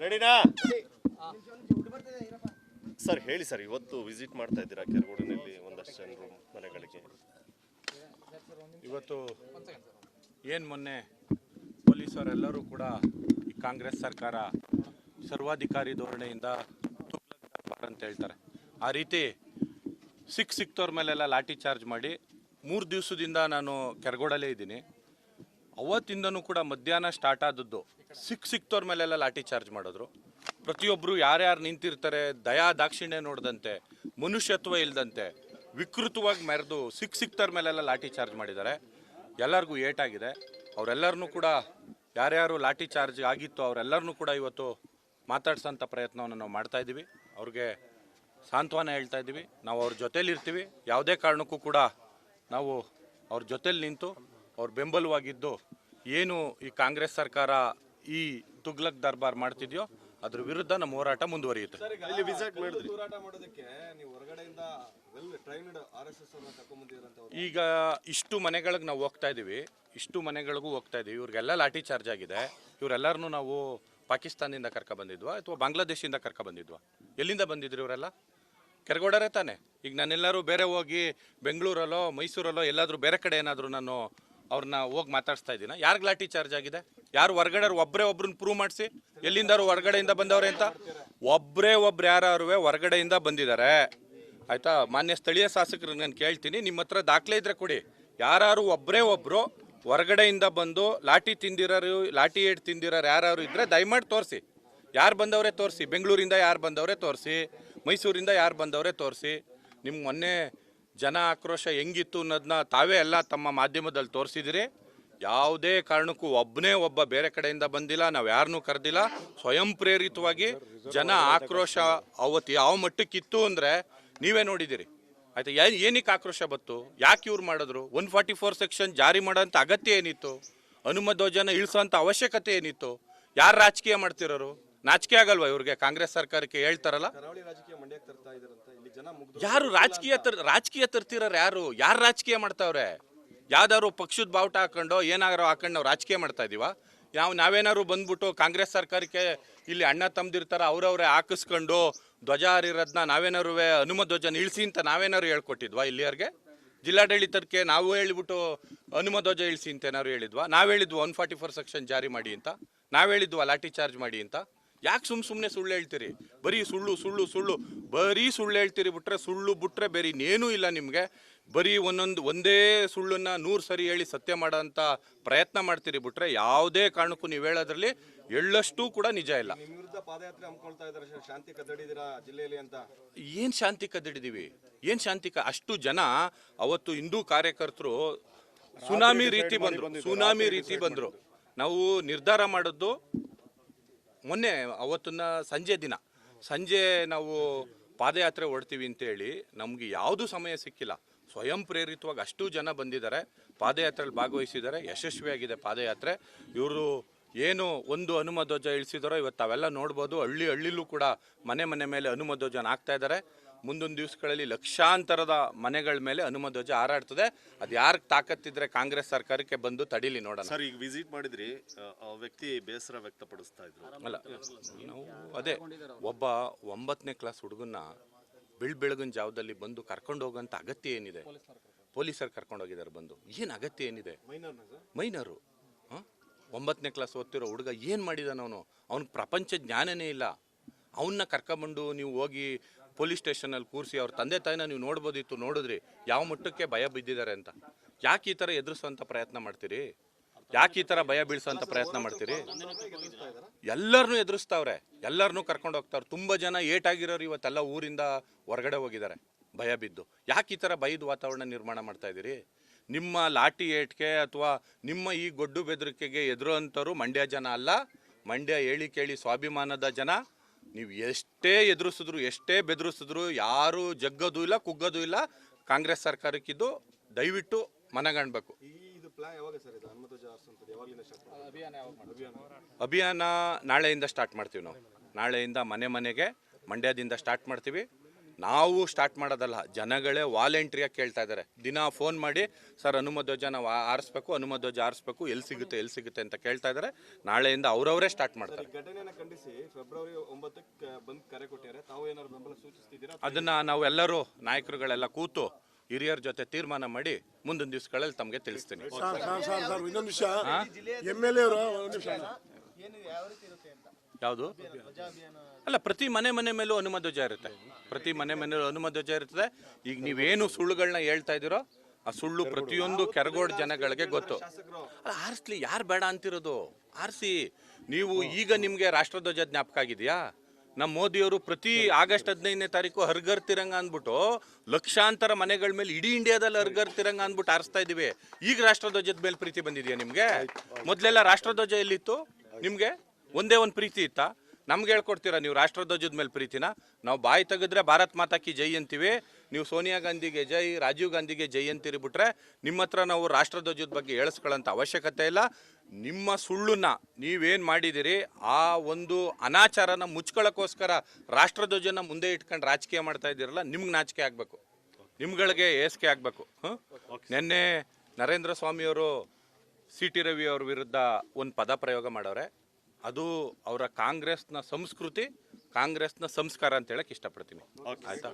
ರೆಡಿನಾ ಸರ್? ಹೇಳಿ ಸರ್, ಇವತ್ತು ವಿಸಿಟ್ ಮಾಡ್ತಾ ಇದ್ದೀರಾ ಕೆರಗೋಡಿನಲ್ಲಿ ಒಂದಷ್ಟು ಜನರು ಮನೆಗಳಿಗೆ. ಇವತ್ತು ಏನು ಮೊನ್ನೆ ಪೊಲೀಸರೆಲ್ಲರೂ ಕೂಡ ಈ ಕಾಂಗ್ರೆಸ್ ಸರ್ಕಾರ ಸರ್ವಾಧಿಕಾರಿ ಧೋರಣೆಯಿಂದ ಅಂತ ಹೇಳ್ತಾರೆ. ಆ ರೀತಿ ಸಿಕ್ತವ್ರ ಮೇಲೆಲ್ಲ ಲಾಠಿ ಚಾರ್ಜ್ ಮಾಡಿ 3 ದಿವಸದಿಂದ ನಾನು ಕೆರಗೋಡಲ್ಲೇ ಇದ್ದೀನಿ. ಅವತ್ತಿಂದನೂ ಕೂಡ ಮಧ್ಯಾಹ್ನ ಸ್ಟಾರ್ಟ್ ಆದದ್ದು ಸಿಕ್ತವ್ರ ಮೇಲೆಲ್ಲ ಲಾಠಿ ಚಾರ್ಜ್ ಮಾಡಿದ್ರು. ಪ್ರತಿಯೊಬ್ಬರು ಯಾರ್ಯಾರು ನಿಂತಿರ್ತಾರೆ ದಯಾ ದಾಕ್ಷಿಣ್ಯ ನೋಡ್ದಂತೆ, ಮನುಷ್ಯತ್ವ ಇಲ್ದಂತೆ ವಿಕೃತವಾಗಿ ಮೆರೆದು ಸಿಕ್ತವ್ರ ಮೇಲೆಲ್ಲ ಲಾಠಿ ಚಾರ್ಜ್ ಮಾಡಿದ್ದಾರೆ. ಎಲ್ಲರಿಗೂ ಏಟಾಗಿದೆ. ಅವರೆಲ್ಲರನ್ನೂ ಕೂಡ ಯಾರ್ಯಾರು ಲಾಠಿ ಚಾರ್ಜ್ ಆಗಿತ್ತು ಅವರೆಲ್ಲರನ್ನೂ ಕೂಡ ಇವತ್ತು ಮಾತಾಡ್ಸೋಂಥ ಪ್ರಯತ್ನವನ್ನು ನಾವು ಮಾಡ್ತಾ ಇದ್ದೀವಿ. ಅವ್ರಿಗೆ ಸಾಂತ್ವನ ಹೇಳ್ತಾ ಇದ್ದೀವಿ. ನಾವು ಅವ್ರ ಜೊತೇಲಿರ್ತೀವಿ. ಯಾವುದೇ ಕಾರಣಕ್ಕೂ ಕೂಡ ನಾವು ಅವ್ರ ಜೊತೇಲಿ ನಿಂತು ಅವ್ರ ಬೆಂಬಲವಾಗಿದ್ದು ಏನು ಈ ಕಾಂಗ್ರೆಸ್ ಸರ್ಕಾರ ಈ ತುಗ್ಲಕ್ ದರ್ಬಾರ್ ಮಾಡ್ತಿದ್ಯೋ ಅದ್ರ ವಿರುದ್ಧ ನಮ್ಮ ಹೋರಾಟ ಮುಂದುವರಿಯುತ್ತೆ. ಈಗ ಇಷ್ಟು ಮನೆಗಳಿಗೆ ನಾವು ಹೋಗ್ತಾ ಇದ್ದೀವಿ, ಇಷ್ಟು ಮನೆಗಳಿಗೂ ಹೋಗ್ತಾ ಇದ್ದೀವಿ. ಇವ್ರಿಗೆಲ್ಲ ಲಾಠಿ ಚಾರ್ಜ್ ಆಗಿದೆ. ಇವರೆಲ್ಲರನ್ನೂ ನಾವು ಪಾಕಿಸ್ತಾನದಿಂದ ಬಂದಿದ್ವಾ ಅಥವಾ ಬಾಂಗ್ಲಾದೇಶದಿಂದ ಬಂದಿದ್ವಾ? ಎಲ್ಲಿಂದ ಬಂದಿದ್ರು ಇವರೆಲ್ಲ? ಕೆರಗೋಡರೇ ತಾನೆ. ಈಗ ನಾನೆಲ್ಲರೂ ಬೇರೆ ಹೋಗಿ ಬೆಂಗಳೂರಲ್ಲೋ ಮೈಸೂರಲ್ಲೋ ಎಲ್ಲಾದರೂ ಬೇರೆ ಕಡೆ ಏನಾದರೂ ನಾನು ಅವ್ರನ್ನ ಹೋಗಿ ಮಾತಾಡ್ಸ್ತಾ ಇದ್ದೀನ? ಯಾರಿಗೆ ಲಾಠಿ ಚಾರ್ಜ್ ಆಗಿದೆ? ಯಾರು ಹೊರಗಡೆ ಒಬ್ಬರನ್ನ ಪ್ರೂವ್ ಮಾಡಿಸಿ ಎಲ್ಲಿಂದಾರು ಹೊರಗಡೆಯಿಂದ ಬಂದವ್ರೆ ಅಂತ. ಒಬ್ಬರು ಯಾರು ಹೊರಗಡೆಯಿಂದ ಬಂದಿದ್ದಾರೆ ಆಯ್ತಾ? ಮಾನ್ಯ ಸ್ಥಳೀಯ ಶಾಸಕರು ನಾನು ಕೇಳ್ತೀನಿ, ನಿಮ್ಮ ಹತ್ರ ದಾಖಲೆ ಇದ್ರೆ ಕೊಡಿ. ಯಾರು ಒಬ್ಬರು ಹೊರಗಡೆಯಿಂದ ಬಂದು ಲಾಠಿ ಏಟ್ ತಿಂದಿರೋರು ಯಾರು ಇದ್ರೆ ದಯಮಾಡಿ ತೋರಿಸಿ. ಯಾರು ಬಂದವರೇ ತೋರಿಸಿ. ಬೆಂಗಳೂರಿಂದ ಯಾರು ಬಂದವರೇ ತೋರಿಸಿ, ಮೈಸೂರಿಂದ ಯಾರು ಬಂದವರೇ ತೋರಿಸಿ. ನಿಮ್ಗೆ ಮೊನ್ನೆ ಜನ ಆಕ್ರೋಶ ಹೆಂಗಿತ್ತು ಅನ್ನೋದನ್ನ ತಾವೇ ಎಲ್ಲ ತಮ್ಮ ಮಾಧ್ಯಮದಲ್ಲಿ ತೋರಿಸಿದಿರಿ. ಯಾವುದೇ ಕಾರಣಕ್ಕೂ ಒಬ್ಬ ಬೇರೆ ಕಡೆಯಿಂದ ಬಂದಿಲ್ಲ, ನಾವು ಯಾರನ್ನೂ ಕರೆದಿಲ್ಲ. ಸ್ವಯಂ ಪ್ರೇರಿತವಾಗಿ ಜನ ಆಕ್ರೋಶ ಅವತ್ತು ಯಾವ ಮಟ್ಟಕ್ಕಿತ್ತು ಅಂದರೆ ನೀವೇ ನೋಡಿದ್ದೀರಿ ಆಯ್ತಾ? ಏನಕ್ಕೆ ಆಕ್ರೋಶ ಬತ್ತು? ಯಾಕೆ ಇವ್ರು ಮಾಡಿದ್ರು? 144 ಸೆಕ್ಷನ್ ಜಾರಿ ಮಾಡೋಂಥ ಅಗತ್ಯ ಏನಿತ್ತು? ಹನುಮ ಧ್ವಜನ ಇಳಿಸೋಂಥ ಅವಶ್ಯಕತೆ ಏನಿತ್ತು? ಯಾರು ರಾಜಕೀಯ ಮಾಡ್ತಿರೋರು? ನಾಚಿಕೆ ಆಗಲ್ವಾ ಇವ್ರಿಗೆ? ಕಾಂಗ್ರೆಸ್ ಸರ್ಕಾರಕ್ಕೆ ಹೇಳ್ತಾರಲ್ಲ, ಯಾರು ರಾಜಕೀಯ ತರ್ತಿರೋರು? ಯಾರು ರಾಜಕೀಯ ಮಾಡ್ತಾವ್ರೆ? ಯಾವ್ದಾದ್ರು ಪಕ್ಷದ ಬಾವುಟ ಹಾಕೊಂಡು ಏನಾದ್ರು ಹಾಕೊಂಡು ನಾವು ರಾಜಕೀಯ ಮಾಡ್ತಾ ಇದೀವ? ನಾವೇನಾದ್ರು ಬಂದ್ಬಿಟ್ಟು ಕಾಂಗ್ರೆಸ್ ಸರ್ಕಾರಕ್ಕೆ ಇಲ್ಲಿ ಅಣ್ಣ ತಮ್ಮದಿರ್ತಾರ ಅವ್ರವ್ರೆ ಹಾಕಿಸ್ಕೊಂಡು ಧ್ವಜ ಹಾರಿರೋದನ್ನ ನಾವೇನಾರು ಹನುಮ ಧ್ವಜನ ಇಳಿಸಿ ಅಂತ ನಾವೇನಾದ್ರು ಹೇಳ್ಕೊಟ್ಟಿದ್ವಾ? ಇಲ್ಲಿಯವ್ರಿಗೆ ಜಿಲ್ಲಾಡಳಿತಕ್ಕೆ ನಾವು ಹೇಳ್ಬಿಟ್ಟು ಹನುಮ ಧ್ವಜ ಇಳಿಸಿ ಅಂತ ಏನಾದ್ರು ಹೇಳಿದ್ವಾ? ನಾವು ಹೇಳಿದ್ವಾ 144 ಸೆಕ್ಷನ್ ಜಾರಿ ಮಾಡಿ ಅಂತ? ನಾವು ಹೇಳಿದ್ವಾ ಲಾಠಿ ಚಾರ್ಜ್ ಮಾಡಿ ಅಂತ? ಯಾಕೆ ಸುಮ್ಮನೆ ಸುಳ್ಳು ಹೇಳ್ತೀರಿ? ಬರೀ ಸುಳ್ಳು ಬರೀ ಸುಳ್ಳು ಹೇಳ್ತೀರಿ. ಸುಳ್ಳು ಬಿಟ್ರೆ ಬೇರೆ ಇನ್ನೇನೂ ಇಲ್ಲ ನಿಮಗೆ. ಬರೀ ಒಂದೇ ಸುಳ್ಳನ್ನ 100 ಸರಿ ಹೇಳಿ ಸತ್ಯ ಮಾಡೋಂಥ ಪ್ರಯತ್ನ ಮಾಡ್ತೀರಿ ಬಿಟ್ರೆ ಯಾವುದೇ ಕಾರಣಕ್ಕೂ ನೀವು ಹೇಳೋದ್ರಲ್ಲಿ ಎಳ್ಳಷ್ಟು ಕೂಡ ನಿಜ ಇಲ್ಲ. ಏನ್ ಶಾಂತಿ ಕದಡಿದೀವಿ? ಏನ್ ಶಾಂತಿ? ಅಷ್ಟು ಜನ ಅವತ್ತು ಹಿಂದೂ ಕಾರ್ಯಕರ್ತರು ಸುನಾಮಿ ರೀತಿ ಬಂದ್ರು. ನಾವು ನಿರ್ಧಾರ ಮಾಡಿದ್ದು ಮೊನ್ನೆ ಅವತ್ತನ್ನ ಸಂಜೆ ನಾವು ಪಾದಯಾತ್ರೆ ಹೊಡ್ತೀವಿ ಅಂತೇಳಿ ನಮ್ಗೆ ಯಾವುದು ಸಮಯ ಸಿಕ್ಕಿಲ್ಲ. ಸ್ವಯಂ ಪ್ರೇರಿತವಾಗಿ ಅಷ್ಟು ಜನ ಬಂದಿದ್ದಾರೆ, ಪಾದಯಾತ್ರೆಯಲ್ಲಿ ಭಾಗವಹಿಸಿದ್ದಾರೆ, ಯಶಸ್ವಿಯಾಗಿದೆ ಪಾದಯಾತ್ರೆ. ಇವರು ಏನು ಒಂದು ಹನುಮ ಧ್ವಜ ಇಳಿಸಿದಾರೋ ಇವತ್ತು ಅವೆಲ್ಲ ನೋಡ್ಬೋದು. ಹಳ್ಳಿಲೂ ಕೂಡ ಮನೆ ಮೇಲೆ ಹನುಮ ಧ್ವಜನ ಹಾಕ್ತಾ ಇದ್ದಾರೆ. ಮುಂದೊಂದು ದಿವಸಗಳಲ್ಲಿ ಲಕ್ಷಾಂತರದ ಮನೆಗಳ ಮೇಲೆ ಹನುಮ ಧ್ವಜ ಹಾರಾಡ್ತದೆ. ಅದು ಯಾರಿಗೆ ತಾಕತ್ತಿದ್ರೆ ಕಾಂಗ್ರೆಸ್ ಸರ್ಕಾರಕ್ಕೆ ಬಂದು ತಡೀಲಿ ನೋಡೋಣ. ಸರ್, ಈಗ ವಿಸಿಟ್ ಮಾಡಿದ್ರಿ, ವ್ಯಕ್ತಿ ಬೇಸರ ವ್ಯಕ್ತಪಡಿಸ್ತಾ ಇದ್ರು. ಅಲ್ಲ, ನಾವು ಅದೇ ಒಬ್ಬ 9ನೇ ಕ್ಲಾಸ್ ಹುಡುಗನ್ನ ಬೆಳಗಿನ ಜಾವದಲ್ಲಿ ಬಂದು ಕರ್ಕೊಂಡು ಹೋಗೋಂಥ ಅಗತ್ಯ ಏನಿದೆ? ಪೊಲೀಸರು ಕರ್ಕೊಂಡು ಹೋಗಿದ್ದಾರೆ ಬಂದು. ಏನು ಅಗತ್ಯ ಏನಿದೆ? ಮೈನರು 9ನೇ ಕ್ಲಾಸ್ ಓದ್ತಿರೋ ಹುಡುಗ ಏನು ಮಾಡಿದಾನ? ಅವ್ನಿಗೆ ಪ್ರಪಂಚ ಜ್ಞಾನನೇ ಇಲ್ಲ. ಅವನ್ನ ಕರ್ಕೊಂಬಂಡು ನೀವು ಹೋಗಿ ಪೊಲೀಸ್ ಸ್ಟೇಷನಲ್ಲಿ ಕೂರಿಸಿ ಅವ್ರ ತಂದೆ ತಾಯಿನ ನೀವು ನೋಡ್ಬೋದಿತ್ತು. ನೋಡಿದ್ರಿ ಯಾವ ಮಟ್ಟಕ್ಕೆ ಭಯ ಬಿದ್ದಿದ್ದಾರೆ ಅಂತ. ಯಾಕೆ ಈ ಥರ ಎದುರಿಸೋಂಥ ಪ್ರಯತ್ನ ಮಾಡ್ತೀರಿ? ಯಾಕೆ ಈ ಥರ ಭಯ ಬೀಳ್ಸೋಂಥ ಪ್ರಯತ್ನ ಮಾಡ್ತೀರಿ? ಎಲ್ಲರನ್ನೂ ಎದುರಿಸ್ತಾವ್ರೆ, ಎಲ್ಲರನ್ನೂ ಕರ್ಕೊಂಡು ಹೋಗ್ತಾವ್ರೆ. ತುಂಬ ಜನ ಏಟಾಗಿರೋರು ಇವತ್ತೆಲ್ಲ ಊರಿಂದ ಹೊರಗಡೆ ಹೋಗಿದ್ದಾರೆ ಭಯ ಬಿದ್ದು. ಯಾಕೆ ಈ ಥರ ಭಯದ ವಾತಾವರಣ ನಿರ್ಮಾಣ ಮಾಡ್ತಾ ಇದ್ದೀರಿ? ನಿಮ್ಮ ಲಾಠಿ ಏಟ್ಗೆ ಅಥವಾ ನಿಮ್ಮ ಈ ಗೊಡ್ಡು ಬೆದರಿಕೆಗೆ ಎದುರುವಂಥವ್ರು ಮಂಡ್ಯ ಜನ ಅಲ್ಲ. ಮಂಡ್ಯ ಹೇಳಿ ಕೇಳಿ ಸ್ವಾಭಿಮಾನದ ಜನ. ನೀವು ಎಷ್ಟೇ ಎದುರಿಸಿದ್ರು ಎಷ್ಟೇ ಬೆದರಿಸಿದ್ರು ಯಾರು ಜಗ್ಗೋದು ಇಲ್ಲ, ಕುಗ್ಗೋದು ಇಲ್ಲ. ಕಾಂಗ್ರೆಸ್ ಸರ್ಕಾರಕ್ಕಿದ್ದು ದಯವಿಟ್ಟು ಮನಗಾಣಬೇಕು. ಅಭಿಯಾನ ನಾಳೆಯಿಂದ ಸ್ಟಾರ್ಟ್ ಮಾಡ್ತೀವಿ. ನಾವು ನಾಳೆಯಿಂದ ಮನೆಗೆ ಮಂಡ್ಯದಿಂದ ಸ್ಟಾರ್ಟ್ ಮಾಡ್ತೀವಿ. ನಾವು ಸ್ಟಾರ್ಟ್ ಮಾಡೋದಲ್ಲ, ಜನಗಳೇ ವಾಲಂಟ್ರಿಯಾಗಿ ಕೇಳ್ತಾ ಇದ್ದಾರೆ. ದಿನ ಫೋನ್ ಮಾಡಿ ಸರ್ ಹನುಮ ಧ್ವಜ ನಾವು ಆರಿಸ್ಬೇಕು, ಹನುಮ ಧ್ವಜ ಆರಿಸ್ಬೇಕು, ಎಲ್ಲಿ ಸಿಗುತ್ತೆ ಅಂತ ಕೇಳ್ತಾ ಇದ್ದಾರೆ. ನಾಳೆಯಿಂದ ಅವರವರೇ ಸ್ಟಾರ್ಟ್ ಮಾಡ್ತಾರೆ. ಘಟನೆಯನ್ನು ಖಂಡಿಸಿ ಫೆಬ್ರವರಿ 9ಕ್ಕೆ ಬಂದ್ ಕರೆ ಕೊಟ್ಟಿದ್ದಾರೆ. ತಾವು ಏನಾದ್ರು ಬೆಂಬಲ ಸೂಚಿಸ್ತಿದ್ದೀರಾ? ಅದನ್ನ ನಾವೆಲ್ಲರೂ ನಾಯಕರುಗಳೆಲ್ಲ ಕೂತು ಹಿರಿಯರ ಜೊತೆ ತೀರ್ಮಾನ ಮಾಡಿ ಮುಂದಿನ ದಿವಸಗಳಲ್ಲಿ ತಮಗೆ ತಿಳಿಸ್ತೀನಿ. ಇನ್ನೊಂದು ವಿಷಯ, MLA ಅವರು ಯಾವುದು ಅಲ್ಲ, ಪ್ರತಿ ಮನೆ ಮೇಲೂ ಹನುಮ ಧ್ವಜ ಇರುತ್ತೆ. ಪ್ರತಿ ಮನೆ ಮೇಲೂ ಹನುಮ ಧ್ವಜ ಇರ್ತದೆ. ಈಗ ನೀವೇನು ಸುಳ್ಳುಗಳನ್ನ ಹೇಳ್ತಾ ಇದ್ದೀರೋ ಆ ಸುಳ್ಳು ಪ್ರತಿಯೊಂದು ಕೆರಗೋಡು ಜನಗಳಿಗೆ ಗೊತ್ತು. ಅಲ್ಲ, ಆರಿಸ್ಲಿ, ಯಾರು ಬೇಡ ಅಂತಿರೋದು? ಆರಿಸಿ. ನೀವು ಈಗ ನಿಮಗೆ ರಾಷ್ಟ್ರಧ್ವಜ ಜ್ಞಾಪಕ ಆಗಿದೆಯಾ? ನಮ್ಮ ಮೋದಿಯವರು ಪ್ರತಿ ಆಗಸ್ಟ್ 15ನೇ ತಾರೀಕು ಹರ್ಗರ್ ತಿರಂಗ ಅಂದ್ಬಿಟ್ಟು ಲಕ್ಷಾಂತರ ಮನೆಗಳ ಮೇಲೆ ಇಡೀ ಇಂಡಿಯಾದಲ್ಲಿ ಹರ್ಗರ್ ತಿರಂಗ ಅಂದ್ಬಿಟ್ಟು ಆರಿಸ್ತಾ ಇದೀವಿ. ಈಗ ರಾಷ್ಟ್ರಧ್ವಜದ ಮೇಲೆ ಪ್ರೀತಿ ಬಂದಿದೆಯಾ ನಿಮಗೆ? ಮೊದಲೆಲ್ಲ ರಾಷ್ಟ್ರಧ್ವಜ ಎಲ್ಲಿತ್ತು ನಿಮಗೆ? ಒಂದೇ ಒಂದು ಪ್ರೀತಿ ಇತ್ತಾ? ನಮ್ಗೆ ಹೇಳ್ಕೊಡ್ತೀರಾ ನೀವು ರಾಷ್ಟ್ರಧ್ವಜದ ಮೇಲೆ ಪ್ರೀತಿನ? ನಾವು ಬಾಯಿ ತೆಗೆದ್ರೆ ಭಾರತ್ ಮಾತಾ ಕಿ ಜೈ ಅಂತೀವಿ. ನೀವು ಸೋನಿಯಾ ಗಾಂಧಿಗೆ ಜೈ, ರಾಜೀವ್ ಗಾಂಧಿಗೆ ಜೈ ಅಂತೀರಿ ಬಿಟ್ರೆ ನಿಮ್ಮ ಹತ್ರ ನಾವು ರಾಷ್ಟ್ರಧ್ವಜದ ಬಗ್ಗೆ ಹೇಳಿಸ್ಕೊಳ್ಳೋಂಥ ಅವಶ್ಯಕತೆ ಇಲ್ಲ. ನಿಮ್ಮ ಸುಳ್ಳನ್ನ ನೀವೇನು ಮಾಡಿದಿರಿ, ಆ ಒಂದು ಅನಾಚಾರನ ಮುಚ್ಕೊಳ್ಳೋಕ್ಕೋಸ್ಕರ ರಾಷ್ಟ್ರಧ್ವಜನ ಮುಂದೆ ಇಟ್ಕೊಂಡು ರಾಜಕೀಯ ಮಾಡ್ತಾ ಇದ್ದೀರಲ್ಲ, ನಿಮ್ಗೆ ನಾಚಿಕೆ ಆಗಬೇಕು, ನಿಮ್ಗಳಿಗೆ ಏಸಿಕೆ ಆಗಬೇಕು. ನಿನ್ನೆ ನರೇಂದ್ರ ಸ್ವಾಮಿಯವರು CT ರವಿ ಅವ್ರ ವಿರುದ್ಧ ಒಂದು ಪದ ಪ್ರಯೋಗ ಮಾಡವ್ರೆ. ಅದು ಅವರ ಕಾಂಗ್ರೆಸ್ನ ಸಂಸ್ಕೃತಿ, ಕಾಂಗ್ರೆಸ್ನ ಸಂಸ್ಕಾರ ಅಂತ ಹೇಳಕ್ಕೆ ಇಷ್ಟಪಡ್ತೀನಿ. ಆಯ್ತಾ?